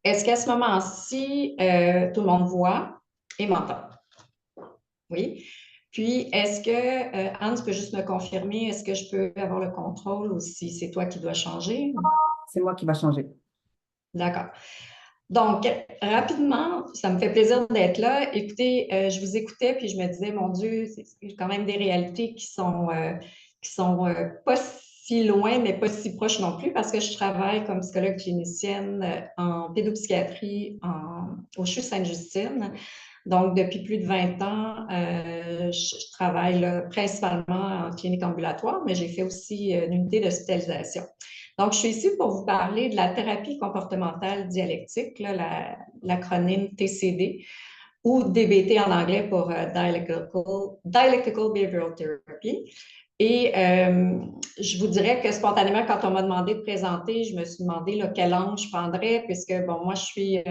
Est-ce qu'à ce moment-ci, tout le monde voit et m'entend? Oui. Puis, est-ce que, Anne, tu peux juste me confirmer, est-ce que je peux avoir le contrôle ou si c'est toi qui dois changer? C'est moi qui va changer. D'accord. Donc, rapidement, ça me fait plaisir d'être là. Écoutez, je vous écoutais puis je me disais, mon Dieu, c'est quand même des réalités qui sont pas si loin, mais pas si proches non plus, parce que je travaille comme psychologue clinicienne en pédopsychiatrie au CHU Sainte-Justine. Donc, depuis plus de 20 ans, je travaille là, principalement en clinique ambulatoire, mais j'ai fait aussi une unité d'hospitalisation. Donc, je suis ici pour vous parler de la thérapie comportementale dialectique, l'acronyme TCD, ou DBT en anglais pour Dialectical Behavioral Therapy. Et je vous dirais que spontanément, quand on m'a demandé de présenter, je me suis demandé là, quel angle je prendrais, puisque, bon, moi, je suis,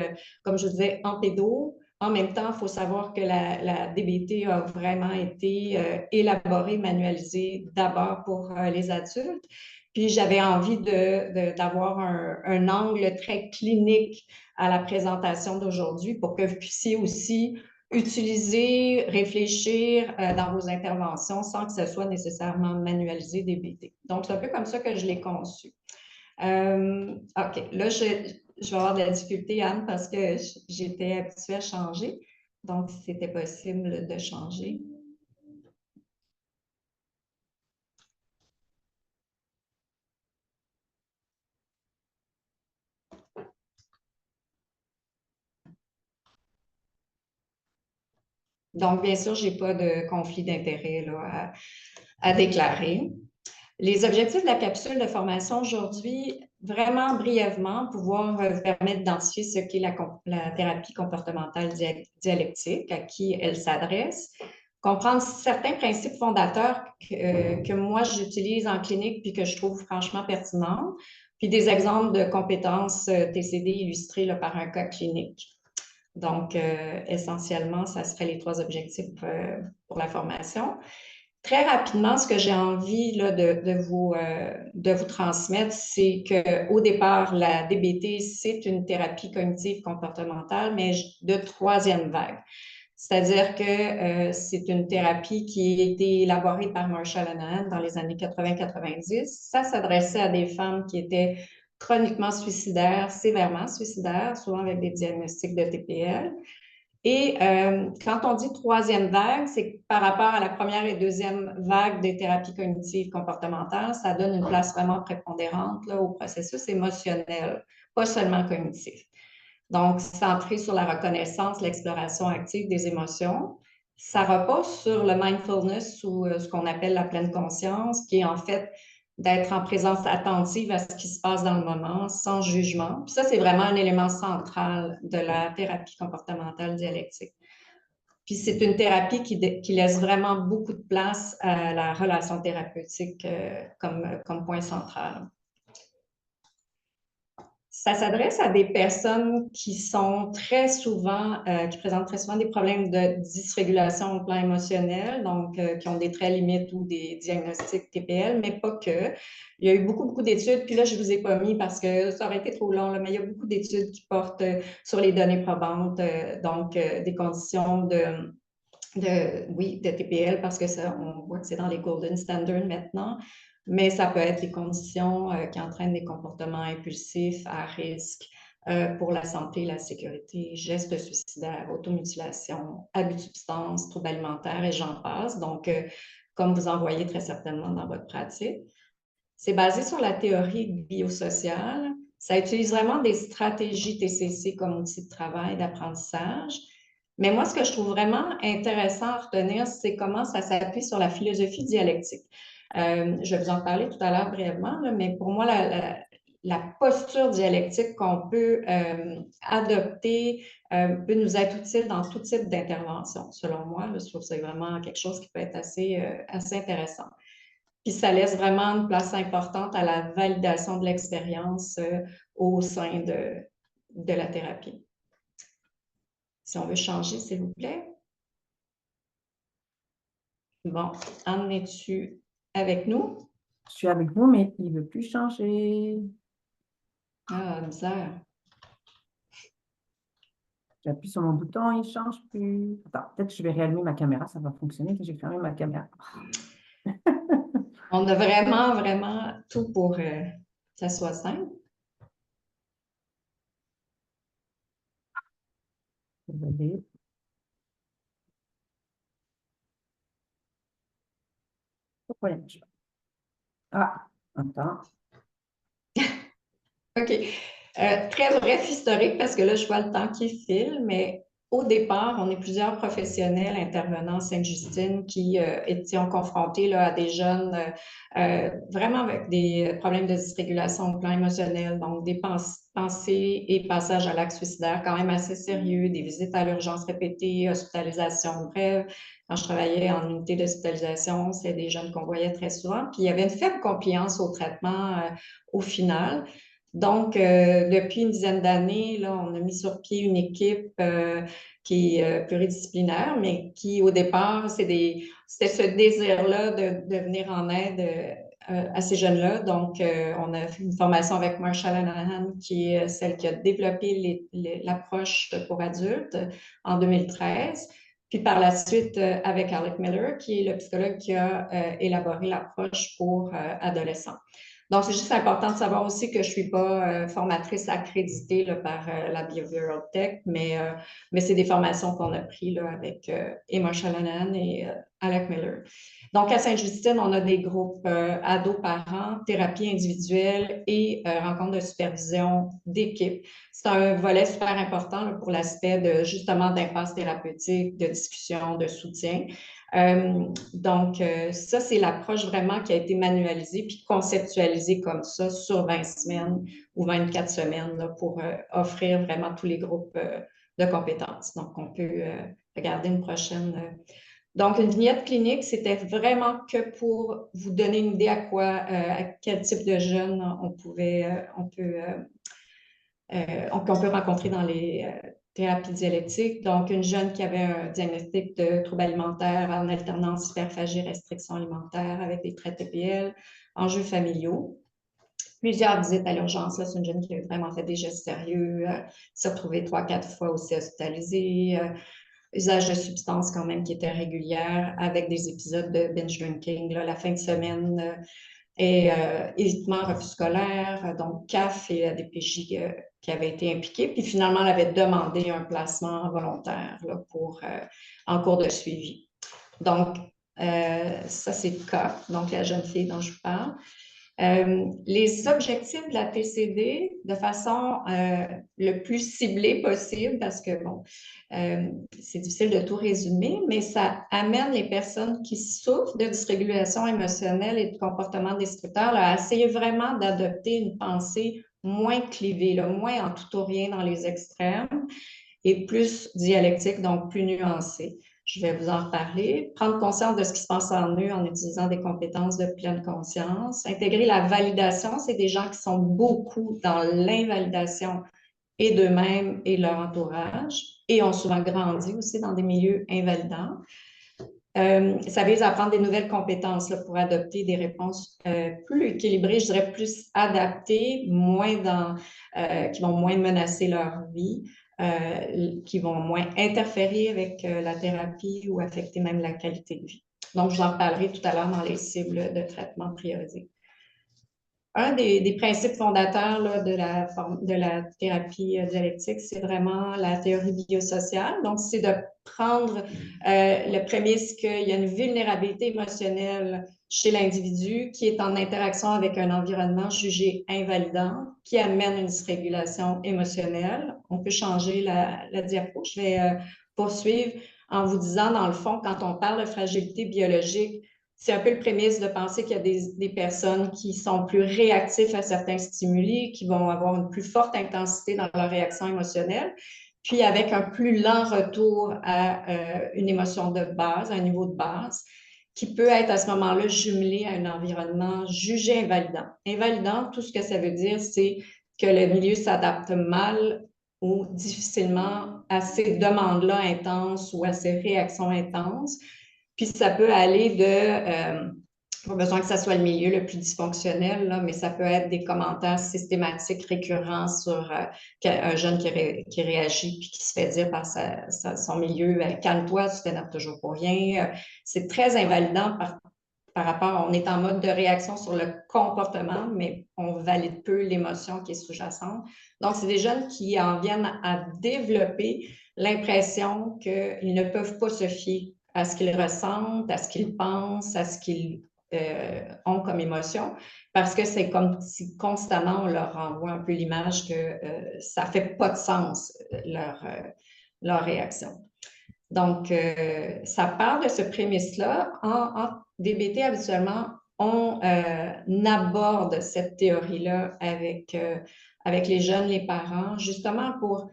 comme je vous disais, en pédo. En même temps, il faut savoir que la DBT a vraiment été élaborée, manualisée d'abord pour les adultes. Puis j'avais envie d'avoir un angle très clinique à la présentation d'aujourd'hui pour que vous puissiez aussi utiliser, réfléchir dans vos interventions sans que ce soit nécessairement manualisé, DBT. Donc, c'est un peu comme ça que je l'ai conçu. OK, là, je vais avoir de la difficulté, Anne, parce que j'étais habituée à changer. Donc, si c'était possible de changer. Donc, bien sûr, je n'ai pas de conflit d'intérêt à déclarer. Les objectifs de la capsule de formation aujourd'hui, vraiment brièvement, pouvoir vous permettre d'identifier ce qu'est la thérapie comportementale dialectique, à qui elle s'adresse, comprendre certains principes fondateurs que moi j'utilise en clinique puis que je trouve franchement pertinents, puis des exemples de compétences TCD illustrées là, par un cas clinique. Donc, essentiellement, ça serait les trois objectifs pour la formation. Très rapidement, ce que j'ai envie là, de vous transmettre, c'est qu'au départ, la DBT, c'est une thérapie cognitive comportementale, mais de troisième vague. C'est-à-dire que c'est une thérapie qui a été élaborée par Marshall Hanahan dans les années 80-90. Ça s'adressait à des femmes qui étaient chroniquement suicidaires, sévèrement suicidaires, souvent avec des diagnostics de TPL. Et quand on dit troisième vague, c'est par rapport à la première et deuxième vague des thérapies cognitives comportementales, ça donne une place vraiment prépondérante là, au processus émotionnel, pas seulement cognitif. Donc, centré sur la reconnaissance, l'exploration active des émotions. Ça repose sur le mindfulness ou ce qu'on appelle la pleine conscience, qui est en fait d'être en présence attentive à ce qui se passe dans le moment, sans jugement. Puis ça, c'est vraiment un élément central de la thérapie comportementale dialectique. Puis c'est une thérapie qui laisse vraiment beaucoup de place à la relation thérapeutique comme point central. Ça s'adresse à des personnes qui sont très souvent, qui présentent très souvent des problèmes de dysrégulation au plan émotionnel, donc qui ont des traits limites ou des diagnostics TPL, mais pas que. Il y a eu beaucoup d'études, puis là, je ne vous ai pas mis parce que ça aurait été trop long, là, mais il y a beaucoup d'études qui portent sur les données probantes, donc des conditions oui, de TPL, parce que ça, on voit que c'est dans les golden standards maintenant, mais ça peut être des conditions qui entraînent des comportements impulsifs à risque pour la santé, la sécurité, gestes suicidaires, automutilation, abus de substances, troubles alimentaires et j'en passe. Donc, comme vous en voyez très certainement dans votre pratique. C'est basé sur la théorie biosociale. Ça utilise vraiment des stratégies TCC comme outil de travail, d'apprentissage. Mais moi, ce que je trouve vraiment intéressant à retenir, c'est comment ça s'appuie sur la philosophie dialectique. Je vais vous en parler tout à l'heure brièvement, là, mais pour moi, la posture dialectique qu'on peut adopter peut nous être utile dans tout type d'intervention, selon moi. Là, je trouve que c'est vraiment quelque chose qui peut être assez intéressant. Puis ça laisse vraiment une place importante à la validation de l'expérience au sein de la thérapie. Si on veut changer, s'il vous plaît. Bon, en es-tu avec nous? Je suis avec vous, mais il ne veut plus changer. Ah, misère. J'appuie sur mon bouton, il ne change plus. Attends, peut-être que je vais réallumer ma caméra, ça va fonctionner. J'ai fermé ma caméra. On a vraiment, vraiment tout pour que ça soit simple. Désolée. Pas de problème. Ah, attends. OK. Très bref historique parce que là, je vois le temps qui file, mais au départ, on est plusieurs professionnels intervenants à Sainte-Justine qui étaient confrontés là, à des jeunes vraiment avec des problèmes de dysrégulation au plan émotionnel, donc des pensées et passages à l'acte suicidaire quand même assez sérieux, des visites à l'urgence répétées, hospitalisation brève. Quand je travaillais en unité d'hospitalisation, c'est des jeunes qu'on voyait très souvent. Puis il y avait une faible compliance au traitement au final. Donc, depuis une dizaine d'années, là, on a mis sur pied une équipe qui est pluridisciplinaire, mais qui, au départ, c'était ce désir-là de venir en aide à ces jeunes-là. Donc, on a fait une formation avec Marsha Lanahan, qui est celle qui a développé l'approche pour adultes en 2013. Puis par la suite, avec Alec Miller, qui est le psychologue qui a élaboré l'approche pour adolescents. Donc, c'est juste important de savoir aussi que je ne suis pas formatrice accréditée là, par la Behavioral Tech, mais c'est des formations qu'on a prises avec Emma Chalanan et Alec Miller. Donc, à Sainte-Justine, on a des groupes ados-parents, thérapie individuelle et rencontres de supervision d'équipe. C'est un volet super important là, pour l'aspect de justement d'impasse thérapeutique, de discussion, de soutien. Donc, ça, c'est l'approche vraiment qui a été manualisée puis conceptualisée comme ça sur 20 semaines ou 24 semaines là, pour offrir vraiment tous les groupes de compétences. Donc, on peut regarder une prochaine. Donc, une vignette clinique, c'était vraiment que pour vous donner une idée à quel type de jeunes qu'on peut rencontrer dans les thérapies dialectiques. Donc, une jeune qui avait un diagnostic de trouble alimentaire en alternance hyperphagie, restriction alimentaire avec des traits TPL, enjeux familiaux. Plusieurs visites à l'urgence. Là, c'est une jeune qui a vraiment fait des gestes sérieux, s'est retrouvée 3-4 fois aussi hospitalisée, usage de substances quand même qui était régulière avec des épisodes de binge drinking. Là, la fin de semaine, et évitement, refus scolaire, donc CAF et la DPJ qui avaient été impliqués. Puis finalement, elle avait demandé un placement volontaire là, en cours de suivi. Donc, ça, c'est le cas, donc la jeune fille dont je vous parle. Les objectifs de la TCD de façon le plus ciblée possible, parce que, bon, c'est difficile de tout résumer, mais ça amène les personnes qui souffrent de dysrégulation émotionnelle et de comportements destructeurs là, à essayer vraiment d'adopter une pensée moins clivée, là, moins en tout ou rien dans les extrêmes et plus dialectique, donc plus nuancée. Je vais vous en reparler. Prendre conscience de ce qui se passe en eux en utilisant des compétences de pleine conscience. Intégrer la validation, c'est des gens qui sont beaucoup dans l'invalidation et d'eux-mêmes et de leur entourage et ont souvent grandi aussi dans des milieux invalidants. Ça vise à apprendre des nouvelles compétences là, pour adopter des réponses plus équilibrées, je dirais plus adaptées, qui vont moins menacer leur vie, qui vont moins interférer avec la thérapie ou affecter même la qualité de vie. Donc, je vous en reparlerai tout à l'heure dans les cibles de traitement priorisées. Un des principes fondateurs là, de la thérapie dialectique, c'est vraiment la théorie biosociale. Donc, c'est de prendre le prémisse qu'il y a une vulnérabilité émotionnelle chez l'individu qui est en interaction avec un environnement jugé invalidant, qui amène une dysrégulation émotionnelle. On peut changer la diapo. Je vais poursuivre en vous disant, dans le fond, quand on parle de fragilité biologique, c'est un peu le prémisse de penser qu'il y a des personnes qui sont plus réactives à certains stimuli, qui vont avoir une plus forte intensité dans leur réaction émotionnelle, puis avec un plus lent retour à une émotion de base, à un niveau de base, qui peut être à ce moment-là jumelé à un environnement jugé invalidant. Invalidant, tout ce que ça veut dire, c'est que le milieu s'adapte mal ou difficilement à ces demandes-là intenses ou à ces réactions intenses. Puis ça peut aller Pas besoin que ça soit le milieu le plus dysfonctionnel, là, mais ça peut être des commentaires systématiques récurrents sur un jeune qui réagit puis qui se fait dire par son milieu, calme-toi, tu t'énerves toujours pour rien. C'est très invalidant par rapport, on est en mode de réaction sur le comportement, mais on valide peu l'émotion qui est sous-jacente. Donc, c'est des jeunes qui en viennent à développer l'impression qu'ils ne peuvent pas se fier à ce qu'ils ressentent, à ce qu'ils pensent, à ce qu'ils ont comme émotion, parce que c'est comme si constamment on leur renvoie un peu l'image que ça ne fait pas de sens, leur réaction. Donc, ça part de ce prémisse-là. En DBT, habituellement, on aborde cette théorie-là avec les jeunes, les parents, justement pour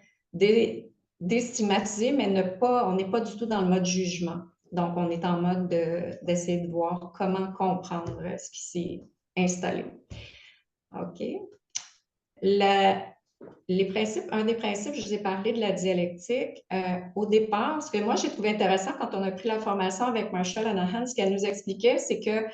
déstigmatiser, mais on n'est pas du tout dans le mode jugement. Donc, on est en mode d'essayer de voir comment comprendre ce qui s'est installé. OK. Les principes, un des principes, je vous ai parlé de la dialectique. Au départ, ce que moi j'ai trouvé intéressant quand on a pris la formation avec Marshall Hanahan, ce qu'elle nous expliquait, c'est que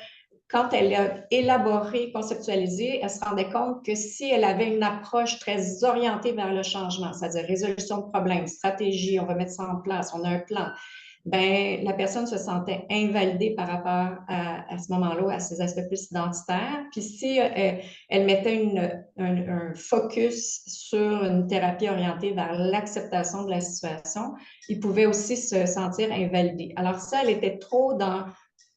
quand elle a élaboré, conceptualisé, elle se rendait compte que si elle avait une approche très orientée vers le changement, c'est-à-dire résolution de problèmes, stratégie, on va mettre ça en place, on a un plan, ben, la personne se sentait invalidée par rapport à ce moment-là, à ses aspects plus identitaires. Puis si elle mettait un focus sur une thérapie orientée vers l'acceptation de la situation, il pouvait aussi se sentir invalidé. Alors ça, elle était trop dans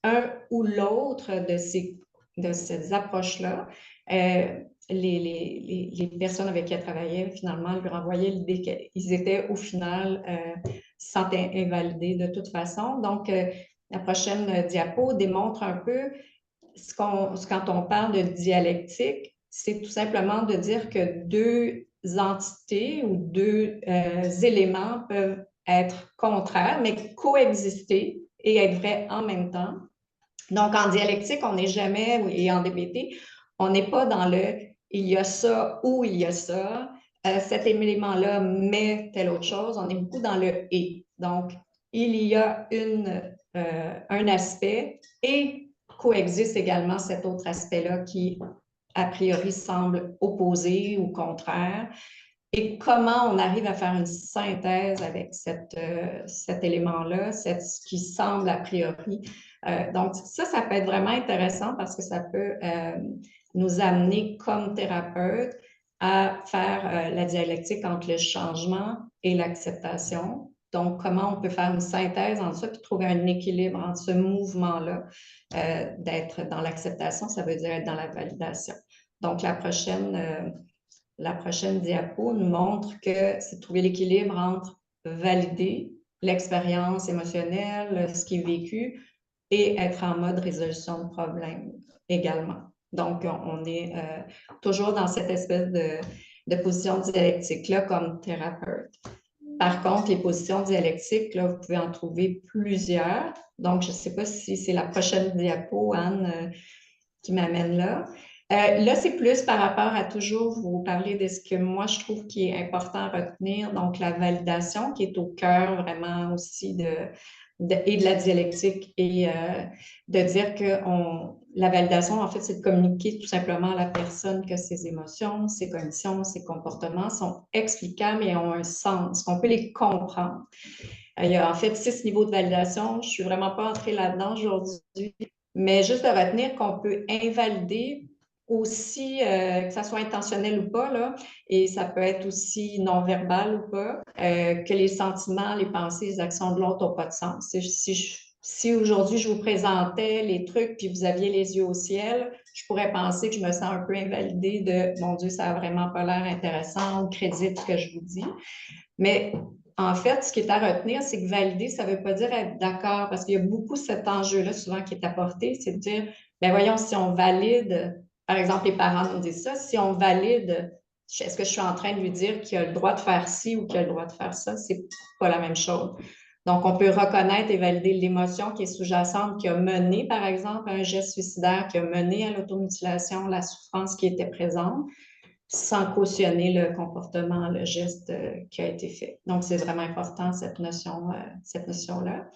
un ou l'autre de ces approches-là. Les personnes avec qui elle travaillait, finalement, lui renvoyaient l'idée qu'ils étaient au final se sentaient invalidés de toute façon. Donc, la prochaine diapo démontre un peu quand on parle de dialectique, c'est tout simplement de dire que deux entités ou deux éléments peuvent être contraires, mais coexister et être vrais en même temps. Donc, en dialectique, on n'est jamais, et en DBT, on n'est pas dans le il y a ça ou il y a ça. Cet élément-là met telle autre chose. On est beaucoup dans le et. Donc, il y a un aspect et coexiste également cet autre aspect-là qui, a priori, semble opposé ou contraire. Et comment on arrive à faire une synthèse avec cet élément-là, ce qui semble a priori. Donc, ça peut être vraiment intéressant parce que ça peut nous amener comme thérapeute à faire la dialectique entre le changement et l'acceptation. Donc, comment on peut faire une synthèse entre ça puis trouver un équilibre entre ce mouvement-là d'être dans l'acceptation, ça veut dire être dans la validation. Donc, la prochaine diapo nous montre que c'est trouver l'équilibre entre valider l'expérience émotionnelle, ce qui est vécu, et être en mode résolution de problème également. Donc, on est toujours dans cette espèce de position dialectique-là comme thérapeute. Par contre, les positions dialectiques, là, vous pouvez en trouver plusieurs. Donc, je ne sais pas si c'est la prochaine diapo, Anne, qui m'amène là. Là, c'est plus par rapport à toujours vous parler de ce que moi, je trouve qui est important à retenir, donc la validation qui est au cœur vraiment aussi et de la dialectique et de dire que la validation, en fait, c'est de communiquer tout simplement à la personne que ses émotions, ses cognitions, ses comportements sont explicables et ont un sens, qu'on peut les comprendre. Il y a en fait 6 niveaux de validation. Je ne suis vraiment pas entrée là-dedans aujourd'hui, mais juste de retenir qu'on peut invalider aussi, que ça soit intentionnel ou pas, là, et ça peut être aussi non-verbal ou pas, que les sentiments, les pensées, les actions de l'autre n'ont pas de sens. Si aujourd'hui je vous présentais les trucs puis vous aviez les yeux au ciel, je pourrais penser que je me sens un peu invalidée de mon Dieu, ça n'a vraiment pas l'air intéressant ou crédite ce que je vous dis. Mais en fait, ce qui est à retenir, c'est que valider, ça ne veut pas dire être d'accord, parce qu'il y a beaucoup cet enjeu-là souvent qui est apporté, c'est de dire, ben voyons, si on valide, par exemple, les parents nous disent ça, si on valide, est-ce que je suis en train de lui dire qu'il a le droit de faire ci ou qu'il a le droit de faire ça? C'est pas la même chose. Donc, on peut reconnaître et valider l'émotion qui est sous-jacente, qui a mené, par exemple, à un geste suicidaire, qui a mené à l'automutilation, la souffrance qui était présente, sans cautionner le comportement, le geste qui a été fait. Donc, c'est vraiment important, cette notion-là.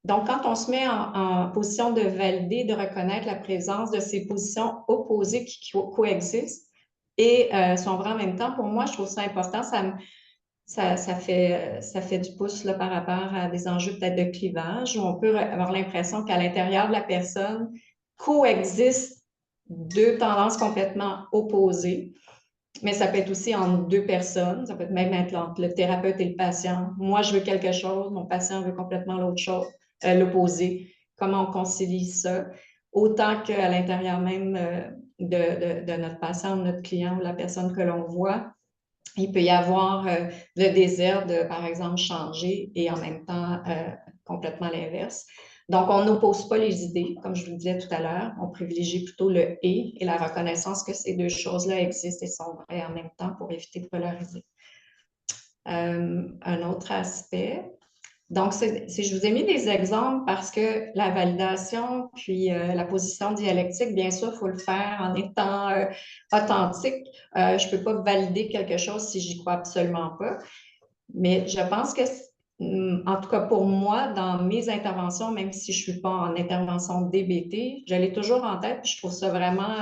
Donc, quand on se met en position de valider, de reconnaître la présence de ces positions opposées qui coexistent et sont vraies en même temps, pour moi, je trouve ça important. Ça fait du pouce là, par rapport à des enjeux peut-être de clivage, où on peut avoir l'impression qu'à l'intérieur de la personne coexistent deux tendances complètement opposées. Mais ça peut être aussi entre deux personnes, ça peut même être entre le thérapeute et le patient. Moi, je veux quelque chose, mon patient veut complètement l'autre chose, l'opposé. Comment on concilie ça? Autant qu'à l'intérieur même de notre patient, notre client ou la personne que l'on voit, il peut y avoir le désir de, par exemple, changer et en même temps complètement l'inverse. Donc, on n'oppose pas les idées, comme je vous le disais tout à l'heure. On privilégie plutôt le et la reconnaissance que ces deux choses-là existent et sont vraies en même temps pour éviter de polariser. Un autre aspect. Donc, je vous ai mis des exemples parce que la validation, puis la position dialectique, bien sûr, il faut le faire en étant authentique. Je ne peux pas valider quelque chose si j'y crois absolument pas. Mais je pense que, en tout cas pour moi, dans mes interventions, même si je ne suis pas en intervention DBT, je l'ai toujours en tête, puis je trouve ça vraiment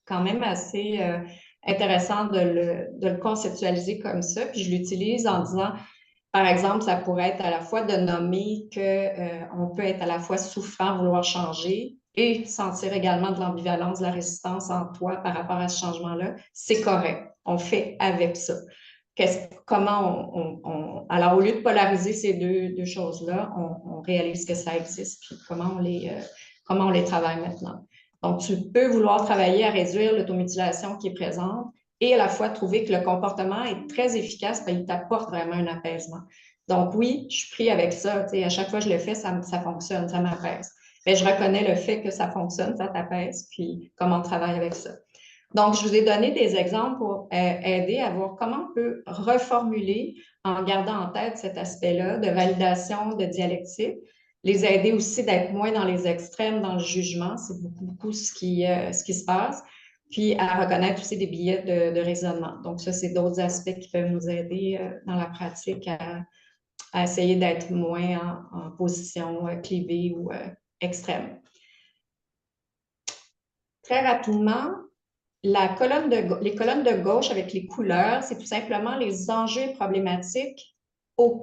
quand même assez intéressant de le conceptualiser comme ça. Puis je l'utilise en disant, par exemple, ça pourrait être à la fois de nommer qu'on peut être à la fois souffrant, vouloir changer et sentir également de l'ambivalence, de la résistance en toi par rapport à ce changement-là. C'est correct. On fait avec ça. Alors, au lieu de polariser ces deux choses-là, on réalise que ça existe, puis comment on les travaille maintenant. Donc, tu peux vouloir travailler à réduire l'automutilation qui est présente et à la fois trouver que le comportement est très efficace, parce qu'il t'apporte vraiment un apaisement. Donc, oui, je suis pris avec ça. À chaque fois que je le fais, ça fonctionne, ça m'apaise. Mais je reconnais le fait que ça fonctionne, ça t'apaise, puis comment on travaille avec ça. Donc, je vous ai donné des exemples pour aider à voir comment on peut reformuler en gardant en tête cet aspect-là de validation, de dialectique, les aider aussi d'être moins dans les extrêmes, dans le jugement, c'est beaucoup ce qui se passe, puis à reconnaître aussi des billets de raisonnement. Donc, ça, c'est d'autres aspects qui peuvent nous aider dans la pratique à essayer d'être moins en position clivée ou extrême. Très rapidement, les colonnes de gauche avec les couleurs, c'est tout simplement les enjeux problématiques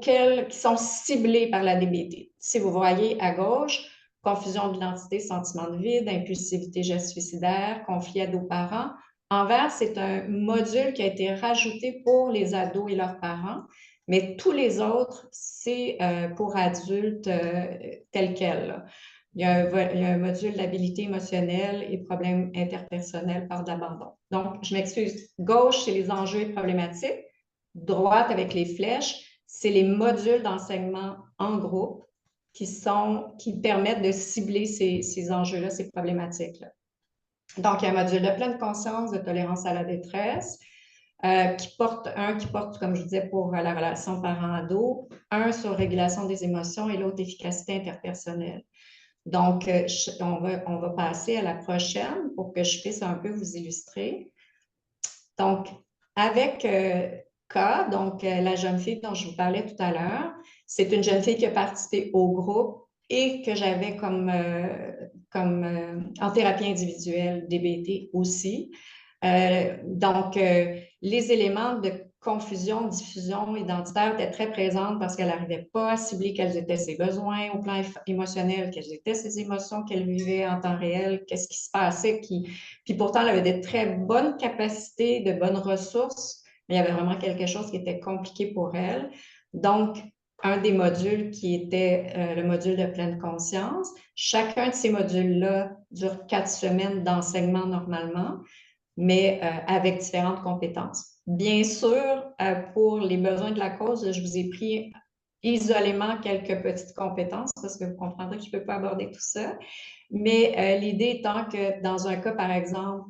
qui sont ciblés par la DBT. Si vous voyez à gauche, confusion d'identité, sentiment de vide, impulsivité, geste suicidaire, conflit ado-parents. En vert, c'est un module qui a été rajouté pour les ados et leurs parents, mais tous les autres, c'est pour adultes tels quels. Il y a un module d'habilité émotionnelle et problèmes interpersonnels par de l'abandon. Donc, je m'excuse. Gauche, c'est les enjeux et problématiques. Droite, avec les flèches, c'est les modules d'enseignement en groupe qui permettent de cibler ces enjeux-là, ces problématiques-là. Donc, il y a un module de pleine conscience, de tolérance à la détresse, qui porte, comme je disais, pour la relation parent-ado, un sur régulation des émotions et l'autre efficacité interpersonnelle. Donc, on va passer à la prochaine pour que je puisse un peu vous illustrer. Donc, avec K, donc la jeune fille dont je vous parlais tout à l'heure, c'est une jeune fille qui a participé au groupe et que j'avais en thérapie individuelle DBT aussi. Donc, les éléments de confusion, diffusion identitaire étaient très présentes parce qu'elle n'arrivait pas à cibler quels étaient ses besoins au plan émotionnel, quelles étaient ses émotions qu'elle vivait en temps réel, qu'est-ce qui se passait. Puis pourtant, elle avait de très bonnes capacités, de bonnes ressources, mais il y avait vraiment quelque chose qui était compliqué pour elle. Donc, un des modules qui était le module de pleine conscience. Chacun de ces modules-là dure 4 semaines d'enseignement normalement, mais avec différentes compétences. Bien sûr, pour les besoins de la cause, je vous ai pris isolément quelques petites compétences parce que vous comprendrez que je ne peux pas aborder tout ça. Mais l'idée étant que dans un cas, par exemple,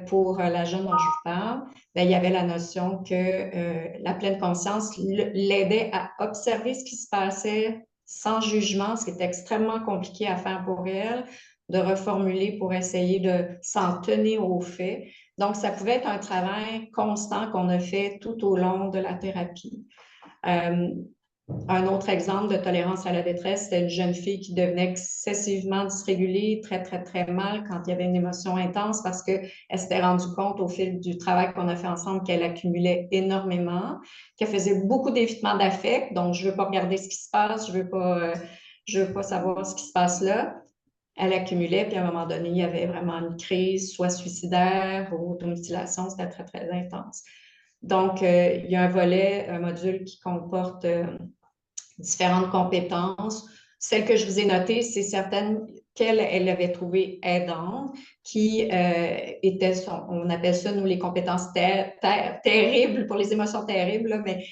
pour la jeune dont je vous parle, bien, il y avait la notion que la pleine conscience l'aidait à observer ce qui se passait sans jugement, ce qui est extrêmement compliqué à faire pour elle, de reformuler pour essayer de s'en tenir aux faits. Donc, ça pouvait être un travail constant qu'on a fait tout au long de la thérapie. Un autre exemple de tolérance à la détresse, c'était une jeune fille qui devenait excessivement dysrégulée, très, très, très mal quand il y avait une émotion intense parce qu'elle s'était rendue compte au fil du travail qu'on a fait ensemble qu'elle accumulait énormément, qu'elle faisait beaucoup d'évitement d'affect. Donc, je ne veux pas regarder ce qui se passe, je veux pas savoir ce qui se passe là. Elle accumulait, puis à un moment donné, il y avait vraiment une crise, soit suicidaire ou automutilation, c'était très, très intense. Donc, il y a un volet, un module qui comporte différentes compétences. Celles que je vous ai notées, c'est certaines qu'elle elle avait trouvées aidantes, qui étaient, on appelle ça, nous, les compétences terribles, pour les émotions terribles, là, mais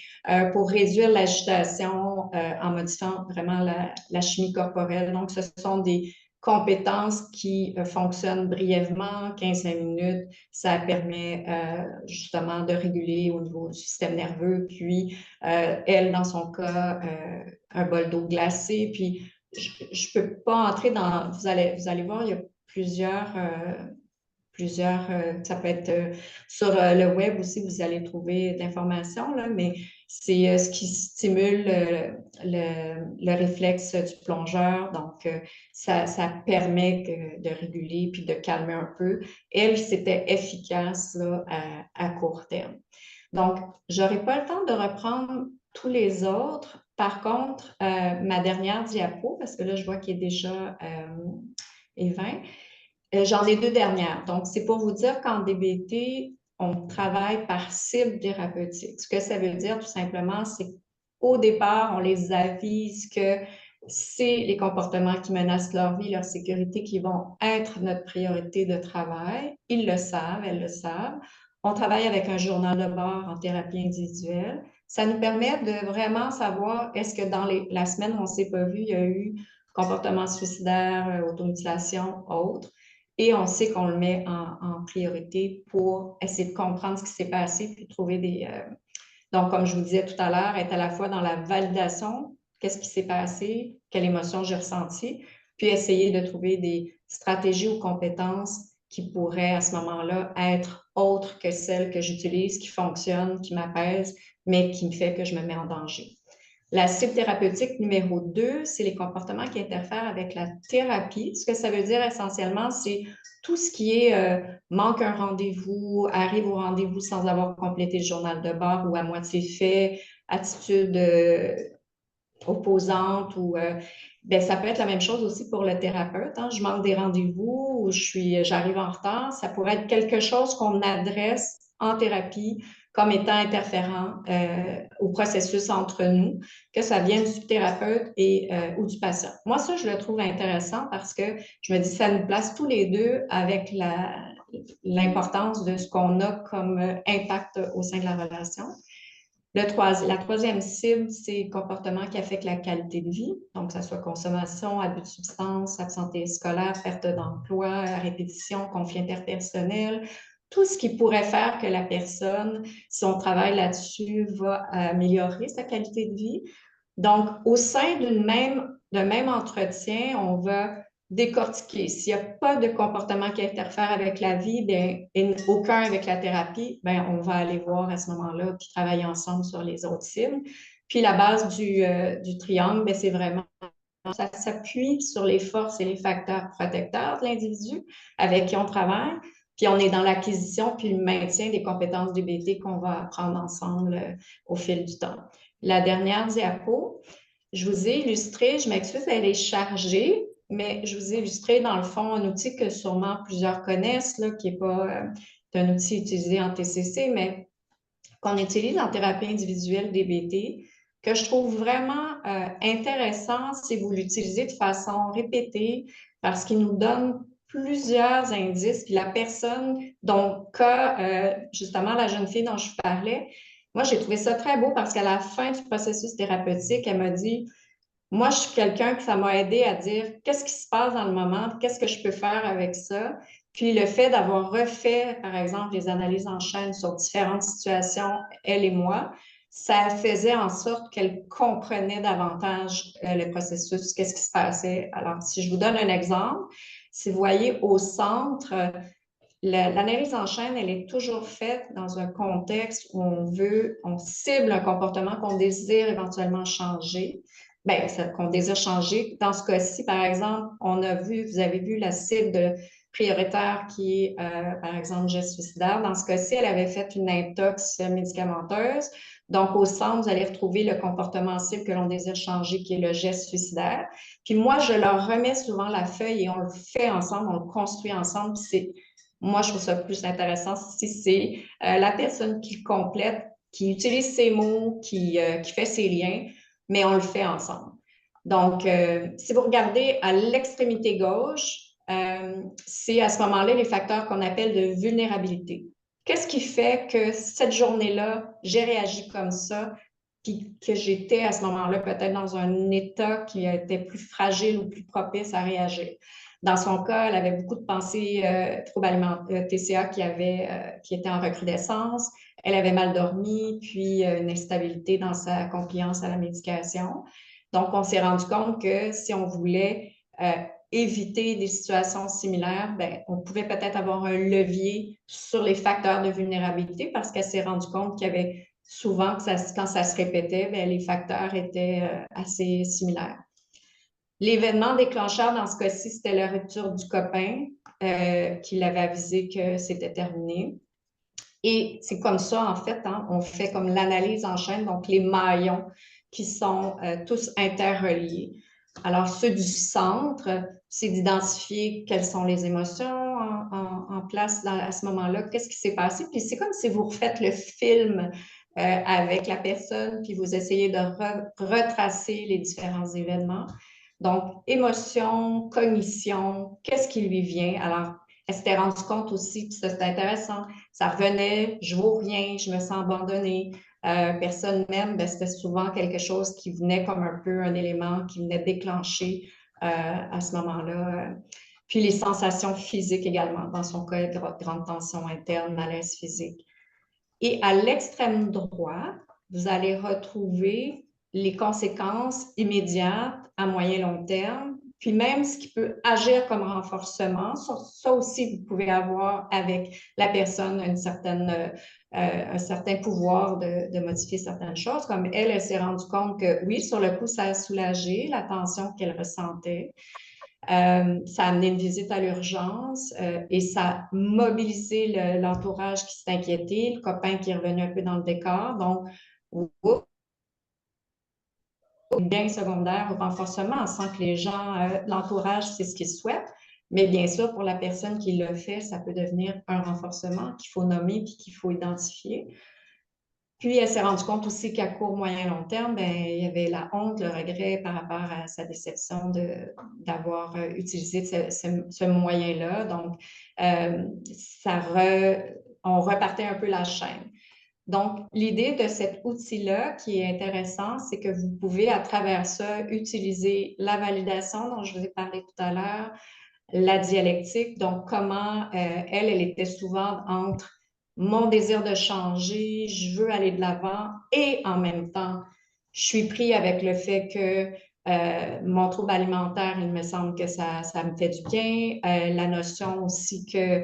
pour réduire l'agitation en modifiant vraiment la chimie corporelle. Donc, ce sont des compétences qui fonctionnent brièvement, 15-20 minutes. Ça permet justement de réguler au niveau du système nerveux, puis elle, dans son cas, un bol d'eau glacée. Puis, je ne peux pas entrer dans... vous allez voir, il y a ça peut être sur le web aussi, vous allez trouver de l'information, là, mais c'est ce qui stimule le réflexe du plongeur. Donc, ça permet de réguler puis de calmer un peu. Elle, c'était efficace là, à court terme. Donc, je n'aurai pas le temps de reprendre tous les autres. Par contre, ma dernière diapo, parce que là, je vois qu'il est déjà 20, j'en ai deux dernières. Donc, c'est pour vous dire qu'en DBT, on travaille par cible thérapeutique. Ce que ça veut dire, tout simplement, c'est qu'au départ, on les avise que c'est les comportements qui menacent leur vie, leur sécurité, qui vont être notre priorité de travail. Ils le savent, elles le savent. On travaille avec un journal de bord en thérapie individuelle. Ça nous permet de vraiment savoir est-ce que dans la semaine où on ne s'est pas vu, il y a eu comportement suicidaire, automutilation, autre. Et on sait qu'on le met en priorité pour essayer de comprendre ce qui s'est passé puis trouver des. Donc, comme je vous disais tout à l'heure, être à la fois dans la validation, qu'est-ce qui s'est passé, quelle émotion j'ai ressentie, puis essayer de trouver des stratégies ou compétences qui pourraient à ce moment-là être autres que celles que j'utilise, qui fonctionnent, qui m'apaisent, mais qui me fait que je me mets en danger. La cible thérapeutique numéro 2, c'est les comportements qui interfèrent avec la thérapie. Ce que ça veut dire essentiellement, c'est tout ce qui est manque un rendez-vous, arrive au rendez-vous sans avoir complété le journal de bord ou à moitié fait, attitude opposante ou ben, ça peut être la même chose aussi pour le thérapeute. Hein. Je manque des rendez-vous ou j'arrive en retard. Ça pourrait être quelque chose qu'on adresse en thérapie comme étant interférent au processus entre nous, que ça vienne du thérapeute ou du patient. Moi, ça, je le trouve intéressant parce que je me dis, ça nous place tous les deux avec l'importance de ce qu'on a comme impact au sein de la relation. La troisième cible, c'est comportement qui affectent la qualité de vie, donc que ce soit consommation, abus de substances, absentéisme scolaire, perte d'emploi, répétition, conflit interpersonnel, tout ce qui pourrait faire que la personne, si on travaille là-dessus, va améliorer sa qualité de vie. Donc, au sein d'un même entretien, on va décortiquer. S'il n'y a pas de comportement qui interfère avec la vie, bien, et aucun avec la thérapie, bien, on va aller voir à ce moment-là, puis travailler ensemble sur les autres cibles. Puis la base du triangle, bien, c'est vraiment, ça s'appuie sur les forces et les facteurs protecteurs de l'individu avec qui on travaille. Puis on est dans l'acquisition puis le maintien des compétences DBT qu'on va apprendre ensemble au fil du temps. La dernière diapo, je vous ai illustré, je m'excuse, elle est chargée, mais je vous ai illustré dans le fond un outil que sûrement plusieurs connaissent, là, qui n'est pas un outil utilisé en TCC, mais qu'on utilise en thérapie individuelle DBT, que je trouve vraiment intéressant si vous l'utilisez de façon répétée, parce qu'il nous donne plusieurs indices. Puis la personne dont cas, justement la jeune fille dont je parlais, moi j'ai trouvé ça très beau parce qu'à la fin du processus thérapeutique, elle m'a dit, moi je suis quelqu'un que ça m'a aidé à dire qu'est-ce qui se passe dans le moment, qu'est-ce que je peux faire avec ça. Puis le fait d'avoir refait, par exemple, les analyses en chaîne sur différentes situations, elle et moi, ça faisait en sorte qu'elle comprenait davantage le processus, qu'est-ce qui se passait. Alors, si je vous donne un exemple, si vous voyez au centre, l'analyse en chaîne, elle est toujours faite dans un contexte où on cible un comportement qu'on désire éventuellement changer. Bien, qu'on désire changer. Dans ce cas-ci, par exemple, vous avez vu la cible prioritaire qui est, par exemple, geste suicidaire. Dans ce cas-ci, elle avait fait une intox médicamenteuse. Donc, au centre, vous allez retrouver le comportement cible que l'on désire changer, qui est le geste suicidaire. Puis moi, je leur remets souvent la feuille et on le fait ensemble, on le construit ensemble. Moi, je trouve ça plus intéressant si c'est la personne qui le complète, qui utilise ses mots, qui fait ses liens, mais on le fait ensemble. Donc, si vous regardez à l'extrémité gauche, c'est à ce moment-là les facteurs qu'on appelle de vulnérabilité. Qu'est-ce qui fait que cette journée-là, j'ai réagi comme ça, puis que j'étais à ce moment-là peut-être dans un état qui était plus fragile ou plus propice à réagir? Dans son cas, elle avait beaucoup de pensées troubles alimentaires, TCA qui était en recrudescence. Elle avait mal dormi, puis une instabilité dans sa compliance à la médication. Donc, on s'est rendu compte que si on voulait éviter des situations similaires, ben, on pouvait peut-être avoir un levier sur les facteurs de vulnérabilité parce qu'elle s'est rendue compte qu'il y avait souvent, quand ça se répétait, ben, les facteurs étaient assez similaires. L'événement déclencheur dans ce cas-ci, c'était la rupture du copain qui l'avait avisé que c'était terminé. Et c'est comme ça, en fait, hein, on fait comme l'analyse en chaîne, donc les maillons qui sont tous interreliés. Alors, ceux du centre, c'est d'identifier quelles sont les émotions en place à ce moment-là, qu'est-ce qui s'est passé. Puis c'est comme si vous refaites le film avec la personne, puis vous essayez de retracer les différents événements. Donc, émotion, cognition, qu'est-ce qui lui vient? Alors, elle s'était rendue compte aussi, puis ça c'était intéressant, ça revenait, je vaux rien, je me sens abandonnée, personne m'aime, ben, c'était souvent quelque chose qui venait comme un peu un élément qui venait déclencher à ce moment-là. Puis les sensations physiques également, dans son cas, grande tension interne, malaise physique. Et à l'extrême droit, vous allez retrouver les conséquences immédiates à moyen long terme, puis même ce qui peut agir comme renforcement. Ça aussi, vous pouvez avoir avec la personne un certain pouvoir de modifier certaines choses. Comme elle s'est rendue compte que oui, sur le coup, ça a soulagé la tension qu'elle ressentait. Ça a amené une visite à l'urgence et ça a mobilisé l'entourage qui s'est inquiété, le copain qui est revenu un peu dans le décor. Donc, bien secondaire au renforcement, sans que les gens, l'entourage, c'est ce qu'ils souhaitent. Mais bien sûr, pour la personne qui le fait, ça peut devenir un renforcement qu'il faut nommer puis qu'il faut identifier. Puis, elle s'est rendue compte aussi qu'à court, moyen, long terme, ben, il y avait la honte, le regret par rapport à sa déception d'avoir utilisé ce moyen-là. Donc, on repartait un peu la chaîne. Donc, l'idée de cet outil-là qui est intéressant, c'est que vous pouvez, à travers ça, utiliser la validation dont je vous ai parlé tout à l'heure, la dialectique, donc comment elle était souvent entre mon désir de changer, je veux aller de l'avant et en même temps, je suis pris avec le fait que mon trouble alimentaire, il me semble que ça me fait du bien. La notion aussi que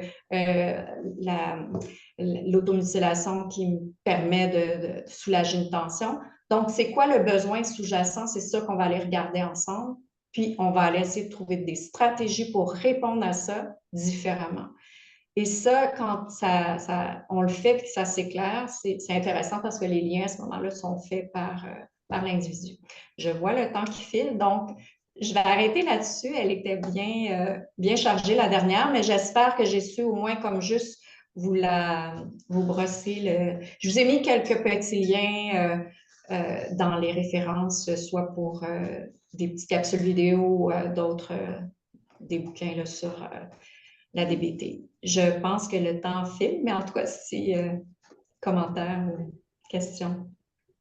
l'automutilation qui me permet de soulager une tension. Donc, c'est quoi le besoin sous-jacent? C'est ça qu'on va aller regarder ensemble. Puis, on va aller essayer de trouver des stratégies pour répondre à ça différemment. Et ça, quand on le fait et que ça s'éclaire, c'est intéressant parce que les liens à ce moment-là sont faits par l'individu. Je vois le temps qui file, donc je vais arrêter là-dessus. Elle était bien chargée la dernière, mais j'espère que j'ai su au moins comme juste vous brosser. Je vous ai mis quelques petits liens dans les références, soit pour des petites capsules vidéo, d'autres, des bouquins là, sur la DBT. Je pense que le temps file, mais en tout cas, si commentaires ou questions.